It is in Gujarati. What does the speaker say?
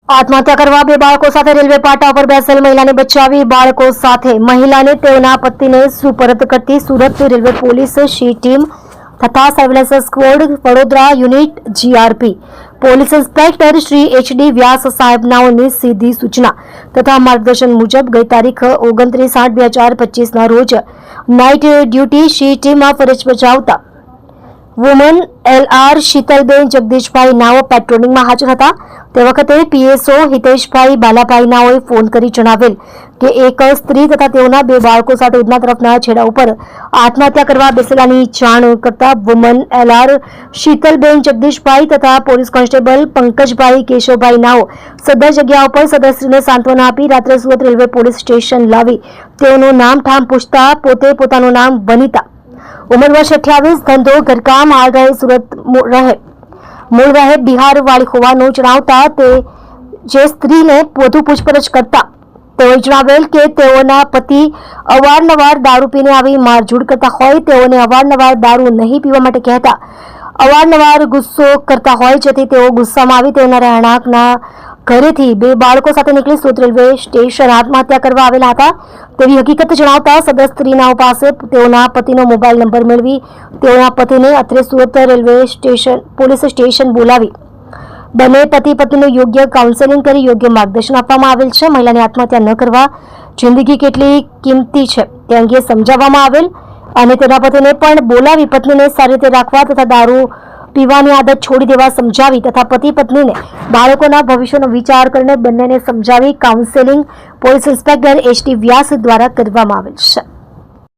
આત્મહત્યા કરવા બે બાળકો સાથે રેલવે પાટા પર બેસેલ મહિલાને બચાવી બાળકો સાથે મહિલાને તેઓના પતિને સુપરત કરતી Surat railway police she team તથા surveillance squad Vadodara unit GRP police inspector Shri HD Vyas સાહેબનાઓની સીધી સૂચના તથા માર્ગદર્શન મુજબ ગઈ તારીખ 29/8/2025 રોજ નાઇટ ડ્યુટી શી ટીમમાં ફરજ બજાવતા વુમન LR શીતલબેન જગદીશભાઈ નાઓ પેટ્રોલિંગમાં હાજર હતા તે વખતે પીએસઓ હિતેશભાઈ બાલાભાઈ નાઓએ ફોન કરી જણાવેલ કે એક સ્ત્રી તથા તેઓના બે બાળકો સાથે ઉધના તરફના છેડા ઉપર આત્મહત્યા કરવા બેસેલાની જાણ કરતા વુમન LR શીતલબેન જગદીશભાઈ તથા પોલીસ કોન્સ્ટેબલ પંકજભાઈ કેશવભાઈ નાઓ સદર જગ્યા ઉપર સદર સ્ત્રીને સાંત્વના આપી રાત્રે સુરત રેલવે પોલીસ સ્ટેશન લાવી તેઓનું નામ ઠામ પૂછતા પોતે પોતાનું નામ વનિતા ઉંમર વર્ષ 28 ધંધો ઘરકામ હાલ રહે સુરત મૂળ રહે બિહાર વાળી હોવાનું જણાવતા તે જે સ્ત્રીને વધુ પૂછપરછ કરતા તેઓએ જણાવેલ કે તેઓના પતિ અવારનવાર દારૂ પીને આવી મારઝૂડ કરતા હોય તેઓને અવારનવાર દારૂ નહીં પીવા માટે કહેતા અવારનવાર ગુસ્સો કરતા હોય જેથી તેઓ ગુસ્સામાં આવી તેઓના રહેણાંકના ઘરેથી બે બાળકો સાથે નીકળી સુરત રેલવે સ્ટેશન આત્મહત્યા કરવા આવેલા હતા તેવી હકીકત જણાવતા સદર સ્ત્રીના પાસે તેઓના પતિનો મોબાઈલ નંબર મેળવી તેઓના પતિને અત્રે Surat railway station police station બોલાવી બંને પતિ પત્નીનું યોગ્ય કાઉન્સેલિંગ કરી યોગ્ય માર્ગદર્શન આપવામાં આવેલ છે મહિલાને આત્મહત્યા ન કરવા જિંદગી કેટલી કિંમતી છે તે અંગે સમજાવવામાં આવેલ અને તેના પતિને પણ બોલાવી પત્નીને સારી રીતે રાખવા તથા દારૂ પીવાની આદત છોડી દેવા સમજાવી તથા પતિ પત્નીને બાળકોના ભવિષ્યનો વિચાર કરીને બંનેને સમજાવી કાઉન્સેલિંગ પોલીસ ઇન્સ્પેક્ટર એચડી વ્યાસ દ્વારા કરવામાં આવેલ છે।